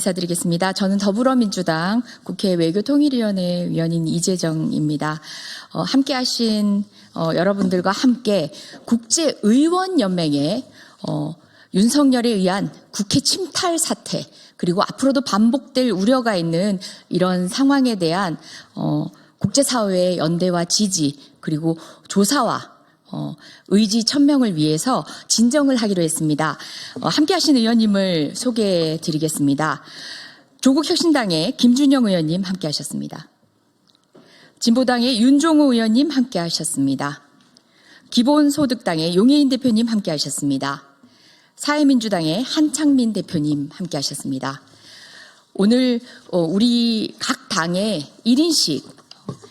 인사드리겠습니다. 저는 더불어민주당 국회 외교통일위원회 위원인 이재정입니다. 함께 하신 여러분들과 함께 국제의원연맹의 윤석열에 의한 국회 침탈 사태, 그리고 앞으로도 반복될 우려가 있는 이런 상황에 대한 국제사회의 연대와 지지, 그리고 조사와 의지 천명을 위해서 진정을 하기로 했습니다. 함께 하신 의원님을 소개해 드리겠습니다. 조국혁신당의 김준영 의원님 함께 하셨습니다. 진보당의 윤종호 의원님 함께 하셨습니다. 기본소득당의 용해인 대표님 함께 하셨습니다. 사회민주당의 한창민 대표님 함께 하셨습니다. 오늘 우리 각 당에 1인씩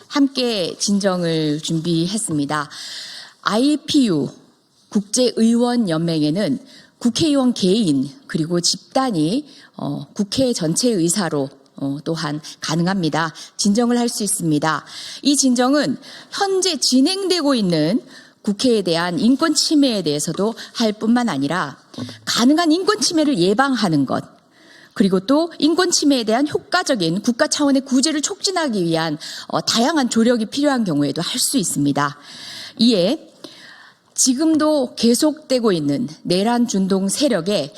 함께 진정을 준비했습니다. IPU 국제의원연맹에는 국회의원 개인 그리고 집단이 국회 전체 의사로 또한 가능합니다. 진정을 할 수 있습니다. 이 진정은 현재 진행되고 있는 국회에 대한 인권 침해에 대해서도 할 뿐만 아니라 가능한 인권 침해를 예방하는 것, 그리고 또 인권 침해에 대한 효과적인 국가 차원의 구제를 촉진하기 위한 다양한 조력이 필요한 경우에도 할 수 있습니다. 이에 지금도 계속되고 있는 내란 준동 세력에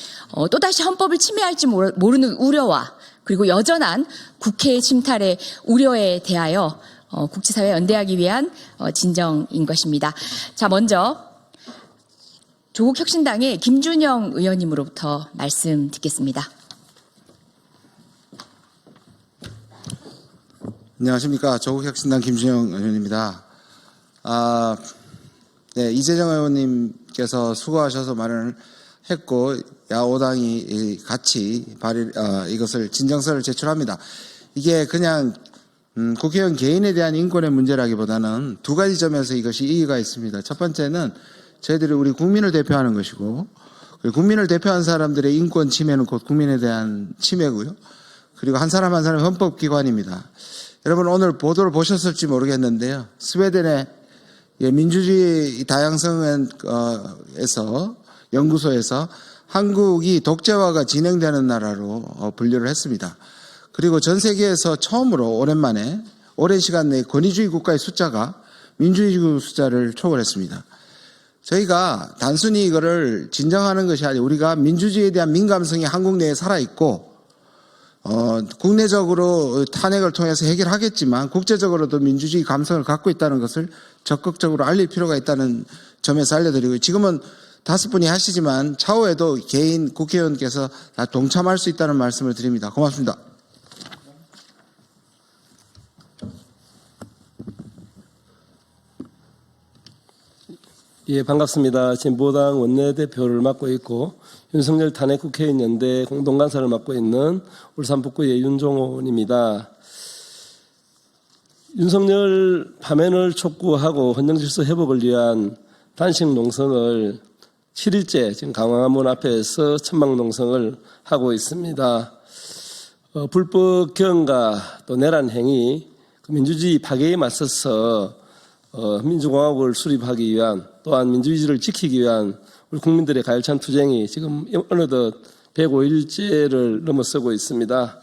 또다시 헌법을 침해할지 모르는 우려와 그리고 여전한 국회의 침탈의 우려에 대하여 국제사회에 연대하기 위한 진정인 것입니다. 자, 먼저 조국혁신당의 김준영 의원님으로부터 말씀 듣겠습니다. 안녕하십니까. 조국혁신당 김준영 의원입니다. 네, 이재정 의원님께서 수고하셔서 마련을 했고 야5당이 같이 이것을 진정서를 제출합니다. 이게 그냥 국회의원 개인에 대한 인권의 문제라기보다는 두 가지 점에서 이것이 이의가 있습니다. 첫 번째는 저희들이 우리 국민을 대표하는 것이고, 국민을 대표한 사람들의 인권 침해는 곧 국민에 대한 침해고요. 그리고 한 사람 한 사람이 헌법기관입니다. 여러분 오늘 보도를 보셨을지 모르겠는데요. 스웨덴의 민주주의 다양성에서 연구소에서 한국이 독재화가 진행되는 나라로 분류를 했습니다. 그리고 전 세계에서 처음으로 오랜만에 오랜 시간 내에 권위주의 국가의 숫자가 민주주의 숫자를 초월했습니다. 저희가 단순히 이거를 진정하는 것이 아니라 우리가 민주주의에 대한 민감성이 한국 내에 살아있고 국내적으로 탄핵을 통해서 해결하겠지만 국제적으로도 민주주의 감성을 갖고 있다는 것을 적극적으로 알릴 필요가 있다는 점에서 알려드리고, 지금은 5분이 하시지만 차후에도 개인 국회의원께서 다 동참할 수 있다는 말씀을 드립니다. 고맙습니다. 예, 반갑습니다. 진보당 원내대표를 맡고 있고 윤석열 탄핵 국회의원 연대 공동간사를 맡고 있는 울산 북구의 윤종호 의원입니다. 윤석열 파면을 촉구하고 헌정질서 회복을 위한 단식 농성을 7일째 지금 강화문 앞에서 천막농성을 하고 있습니다. 불법 경과 또 내란 행위, 민주주의 파괴에 맞서서 민주공화국을 수립하기 위한, 또한 민주주의를 지키기 위한 우리 국민들의 가열찬 투쟁이 지금 어느덧 105일째를 넘어서고 있습니다.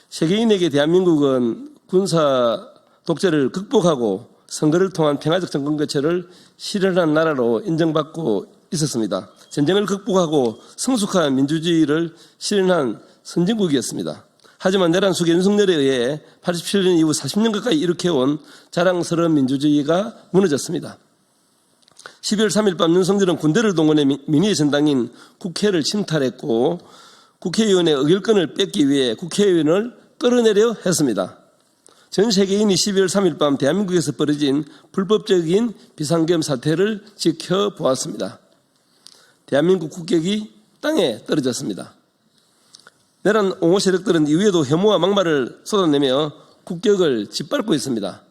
세계인에게 대한민국은 군사 독재를 극복하고 선거를 통한 평화적 정권 교체를 실현한 나라로 인정받고 있었습니다. 전쟁을 극복하고 성숙한 민주주의를 실현한 선진국이었습니다. 하지만 내란 속에 윤석열에 의해 87년 이후 40년 가까이 일으켜온 자랑스러운 민주주의가 무너졌습니다. 12월 3일 밤 윤석열은 군대를 동원해 민의의 전당인 국회를 침탈했고 국회의원의 의결권을 뺏기 위해 국회의원을 끌어내려 했습니다. 전 세계인이 12월 3일 밤 대한민국에서 벌어진 불법적인 비상계엄 사태를 지켜보았습니다. 대한민국 국격이 땅에 떨어졌습니다. 내란 옹호 세력들은 이후에도 혐오와 막말을 쏟아내며 국격을 짓밟고 있습니다.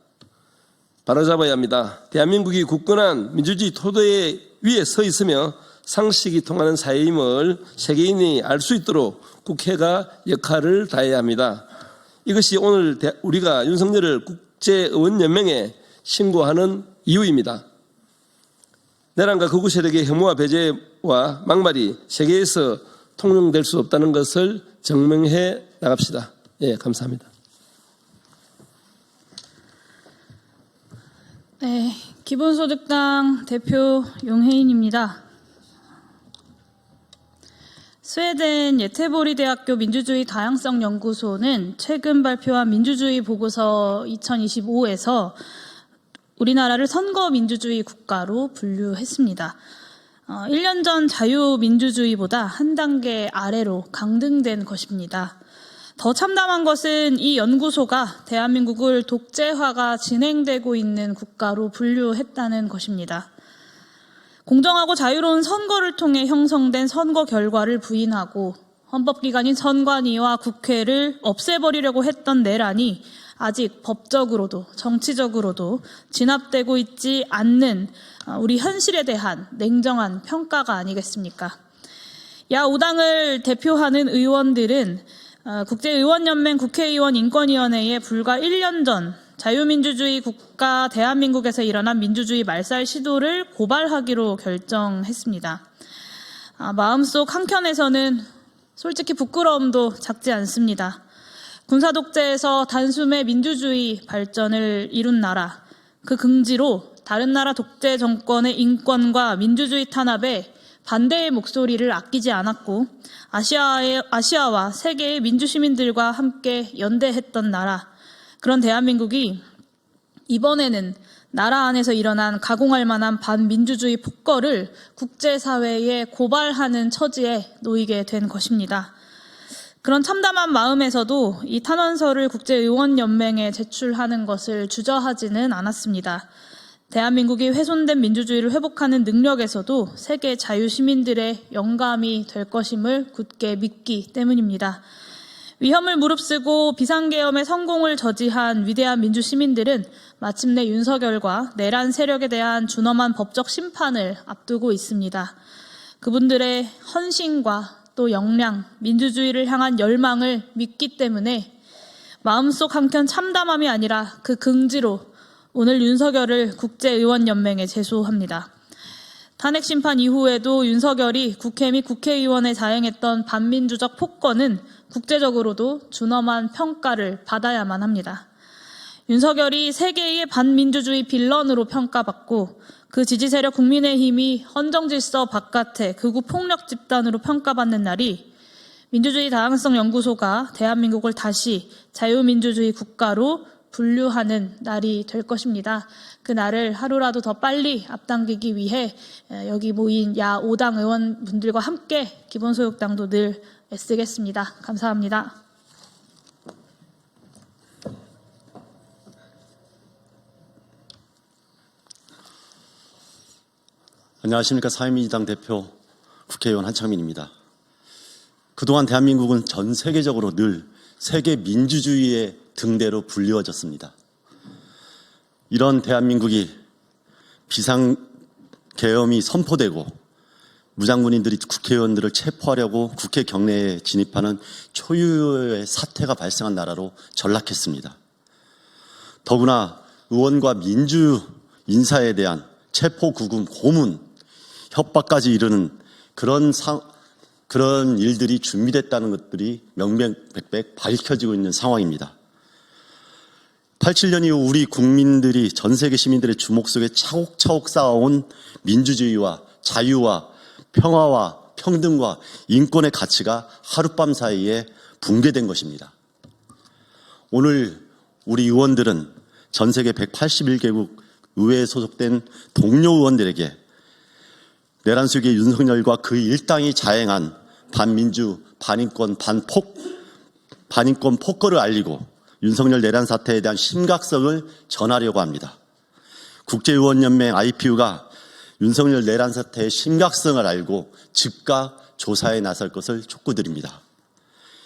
바로잡아야 합니다. 대한민국이 굳건한 민주주의 토대 위에 서 있으며 상식이 통하는 사회임을 세계인이 알 수 있도록 국회가 역할을 다해야 합니다. 이것이 오늘 우리가 윤석열을 국제의원연맹에 신고하는 이유입니다. 내란과 극우 세력의 혐오와 배제와 막말이 세계에서 통용될 수 없다는 것을 증명해 나갑시다. 예, 감사합니다. 네, 기본소득당 대표 용혜인입니다. 스웨덴 예테보리 대학교 민주주의 다양성 연구소는 최근 발표한 민주주의 보고서 2025에서 우리나라를 선거 민주주의 국가로 분류했습니다. 1년 전 자유민주주의보다 한 단계 아래로 강등된 것입니다. 더 참담한 것은 이 연구소가 대한민국을 독재화가 진행되고 있는 국가로 분류했다는 것입니다. 공정하고 자유로운 선거를 통해 형성된 선거 결과를 부인하고 헌법기관인 선관위와 국회를 없애버리려고 했던 내란이 아직 법적으로도 정치적으로도 진압되고 있지 않는 우리 현실에 대한 냉정한 평가가 아니겠습니까? 야 5당을 대표하는 의원들은 국제의원연맹 국회의원 인권위원회에 불과 1년 전 자유민주주의 국가 대한민국에서 일어난 민주주의 말살 시도를 고발하기로 결정했습니다. 마음속 한켠에서는 솔직히 부끄러움도 작지 않습니다. 군사독재에서 단숨에 민주주의 발전을 이룬 나라, 그 긍지로 다른 나라 독재 정권의 인권과 민주주의 탄압에 반대의 목소리를 아끼지 않았고 아시아와 세계의 민주시민들과 함께 연대했던 나라, 그런 대한민국이 이번에는 나라 안에서 일어난 가공할 만한 반민주주의 폭거를 국제사회에 고발하는 처지에 놓이게 된 것입니다. 그런 참담한 마음에서도 이 탄원서를 국제의원연맹에 제출하는 것을 주저하지는 않았습니다. 대한민국이 훼손된 민주주의를 회복하는 능력에서도 세계 자유시민들의 영감이 될 것임을 굳게 믿기 때문입니다. 위험을 무릅쓰고 비상계엄의 성공을 저지한 위대한 민주시민들은 마침내 윤석열과 내란 세력에 대한 준엄한 법적 심판을 앞두고 있습니다. 그분들의 헌신과 또 역량, 민주주의를 향한 열망을 믿기 때문에 마음속 한켠 참담함이 아니라 그 긍지로 오늘 윤석열을 국제의원연맹에 제소합니다. 탄핵심판 이후에도 윤석열이 국회 및 국회의원에 자행했던 반민주적 폭거는 국제적으로도 준엄한 평가를 받아야만 합니다. 윤석열이 세계의 반민주주의 빌런으로 평가받고 그 지지세력 국민의힘이 헌정질서 바깥의 극우 폭력 집단으로 평가받는 날이 민주주의 다양성 연구소가 대한민국을 다시 자유민주주의 국가로 분류하는 날이 될 것입니다. 그 날을 하루라도 더 빨리 앞당기기 위해 여기 모인 야 5당 의원분들과 함께 기본소득당도 늘 애쓰겠습니다. 감사합니다. 안녕하십니까. 사회민주당 대표 국회의원 한창민입니다. 그동안 대한민국은 전 세계적으로 늘 세계 민주주의의 등대로 불리워졌습니다. 이런 대한민국이 비상계엄이 선포되고 무장군인들이 국회의원들을 체포하려고 국회 경내에 진입하는 초유의 사태가 발생한 나라로 전락했습니다. 더구나 의원과 민주 인사에 대한 체포, 구금, 고문, 협박까지 이르는 그런 일들이 준비됐다는 것들이 명명백백 밝혀지고 있는 상황입니다. 87년 이후 우리 국민들이 전 세계 시민들의 주목 속에 차곡차곡 쌓아온 민주주의와 자유와 평화와 평등과 인권의 가치가 하룻밤 사이에 붕괴된 것입니다. 오늘 우리 의원들은 전 세계 181개국 의회에 소속된 동료 의원들에게 내란 수기의 윤석열과 그 일당이 자행한 반민주, 반인권, 반인권 폭거를 알리고 윤석열 내란 사태에 대한 심각성을 전하려고 합니다. 국제의원연맹 IPU가 윤석열 내란 사태의 심각성을 알고 즉각 조사에 나설 것을 촉구드립니다.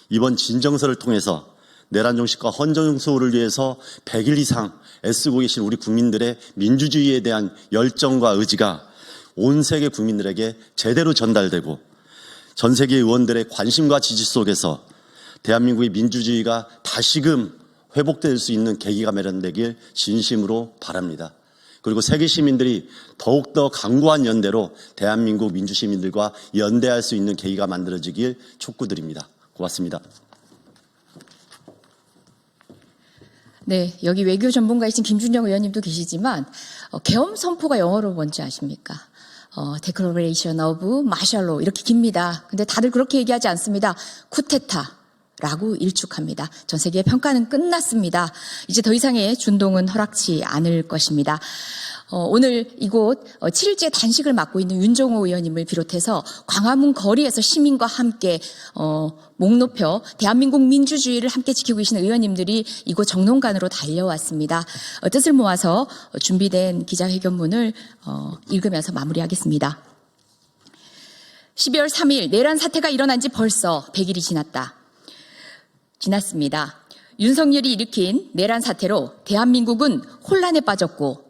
이번 진정서를 통해서 내란 종식과 헌정수호를 위해서 100일 이상 애쓰고 계신 우리 국민들의 민주주의에 대한 열정과 의지가 온 세계 국민들에게 제대로 전달되고 전 세계 의원들의 관심과 지지 속에서 대한민국의 민주주의가 다시금 회복될 수 있는 계기가 마련되길 진심으로 바랍니다. 그리고 세계 시민들이 더욱더 강고한 연대로 대한민국 민주시민들과 연대할 수 있는 계기가 만들어지길 촉구드립니다. 고맙습니다. 네, 여기 외교 전문가이신 김준영 의원님도 계시지만 계엄 선포가 영어로 뭔지 아십니까? Declaration of Martial Law 이렇게 깁니다. 근데 다들 그렇게 얘기하지 않습니다. 쿠데타라고 일축합니다. 전 세계의 평가는 끝났습니다. 이제 더 이상의 준동은 허락치 않을 것입니다. 오늘 이곳 7일째 단식을 맡고 있는 윤종호 의원님을 비롯해서 광화문 거리에서 시민과 함께 목 높여 대한민국 민주주의를 함께 지키고 계시는 의원님들이 이곳 정론관으로 달려왔습니다. 뜻을 모아서 준비된 기자회견문을 읽으면서 마무리하겠습니다. 12월 3일 내란 사태가 일어난 지 벌써 100일이 지났습니다. 윤석열이 일으킨 내란 사태로 대한민국은 혼란에 빠졌고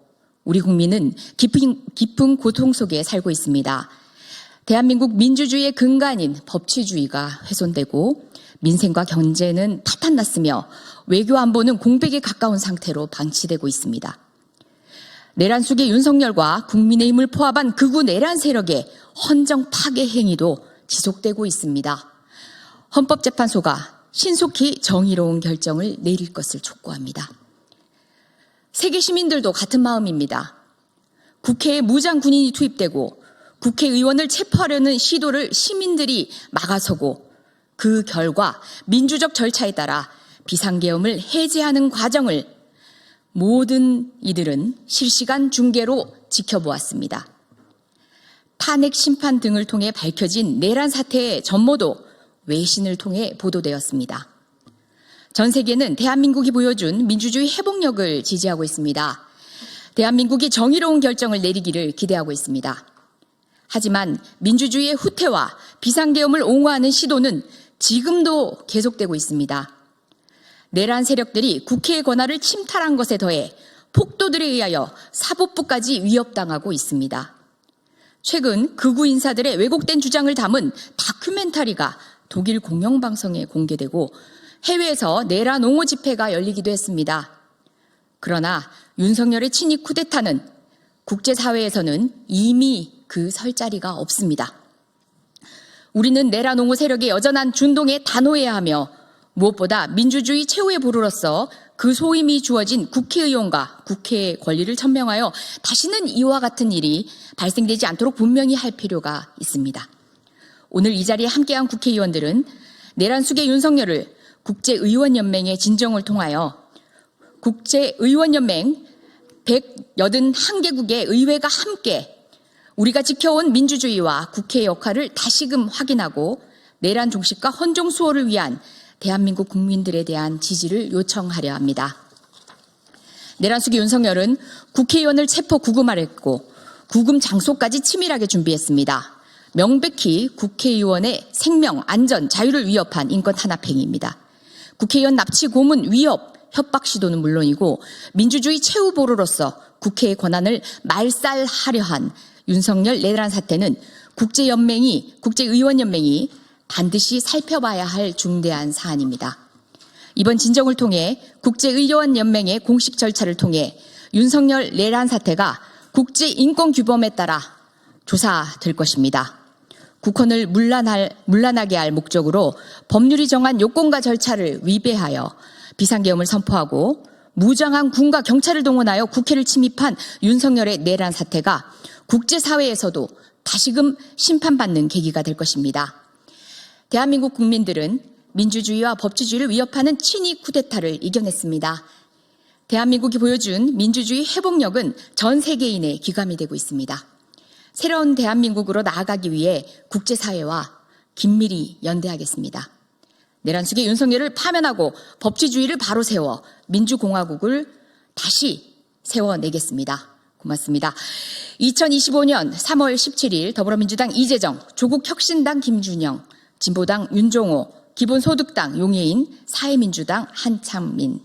우리 국민은 깊은 고통 속에 살고 있습니다. 대한민국 민주주의의 근간인 법치주의가 훼손되고 민생과 경제는 파탄났으며 외교 안보는 공백에 가까운 상태로 방치되고 있습니다. 내란 속의 윤석열과 국민의힘을 포함한 극우 내란 세력의 헌정 파괴 행위도 지속되고 있습니다. 헌법재판소가 신속히 정의로운 결정을 내릴 것을 촉구합니다. 세계 시민들도 같은 마음입니다. 국회에 무장 군인이 투입되고 국회의원을 체포하려는 시도를 시민들이 막아서고 그 결과 민주적 절차에 따라 비상계엄을 해제하는 과정을 모든 이들은 실시간 중계로 지켜보았습니다. 탄핵 심판 등을 통해 밝혀진 내란 사태의 전모도 외신을 통해 보도되었습니다. 전 세계는 대한민국이 보여준 민주주의 회복력을 지지하고 있습니다. 대한민국이 정의로운 결정을 내리기를 기대하고 있습니다. 하지만 민주주의의 후퇴와 비상계엄을 옹호하는 시도는 지금도 계속되고 있습니다. 내란 세력들이 국회의 권한을 침탈한 것에 더해 폭도들에 의하여 사법부까지 위협당하고 있습니다. 최근 극우 인사들의 왜곡된 주장을 담은 다큐멘터리가 독일 공영방송에 공개되고 해외에서 내란 옹호 집회가 열리기도 했습니다. 그러나 윤석열의 친위 쿠데타는 국제사회에서는 이미 그 설 자리가 없습니다. 우리는 내란 옹호 세력의 여전한 준동에 단호해야 하며 무엇보다 민주주의 최후의 보루로서 그 소임이 주어진 국회의원과 국회의 권리를 천명하여 다시는 이와 같은 일이 발생되지 않도록 분명히 할 필요가 있습니다. 오늘 이 자리에 함께한 국회의원들은 내란 속의 윤석열을 국제의원연맹의 진정을 통하여 국제의원연맹 181개국의 의회가 함께 우리가 지켜온 민주주의와 국회의 역할을 다시금 확인하고 내란 종식과 헌정 수호를 위한 대한민국 국민들에 대한 지지를 요청하려 합니다. 내란 속의 윤석열은 국회의원을 체포 구금하랬고 구금 장소까지 치밀하게 준비했습니다. 명백히 국회의원의 생명, 안전, 자유를 위협한 인권 탄압 행위입니다. 국회의원 납치, 고문, 위협, 협박 시도는 물론이고 민주주의 최후 보루로서 국회의 권한을 말살하려 한 윤석열 내란 사태는 국제의원연맹이 반드시 살펴봐야 할 중대한 사안입니다. 이번 진정을 통해 국제의원연맹의 공식 절차를 통해 윤석열 내란 사태가 국제인권규범에 따라 조사될 것입니다. 국헌을 문란하게 할 목적으로 법률이 정한 요건과 절차를 위배하여 비상계엄을 선포하고 무장한 군과 경찰을 동원하여 국회를 침입한 윤석열의 내란 사태가 국제사회에서도 다시금 심판받는 계기가 될 것입니다. 대한민국 국민들은 민주주의와 법치주의를 위협하는 친위 쿠데타를 이겨냈습니다. 대한민국이 보여준 민주주의 회복력은 전 세계인의 귀감이 되고 있습니다. 새로운 대한민국으로 나아가기 위해 국제사회와 긴밀히 연대하겠습니다. 내란 속의 윤석열을 파면하고 법치주의를 바로 세워 민주공화국을 다시 세워내겠습니다. 고맙습니다. 2025년 3월 17일 더불어민주당 이재정, 조국혁신당 김준영, 진보당 윤종호, 기본소득당 용해인, 사회민주당 한창민.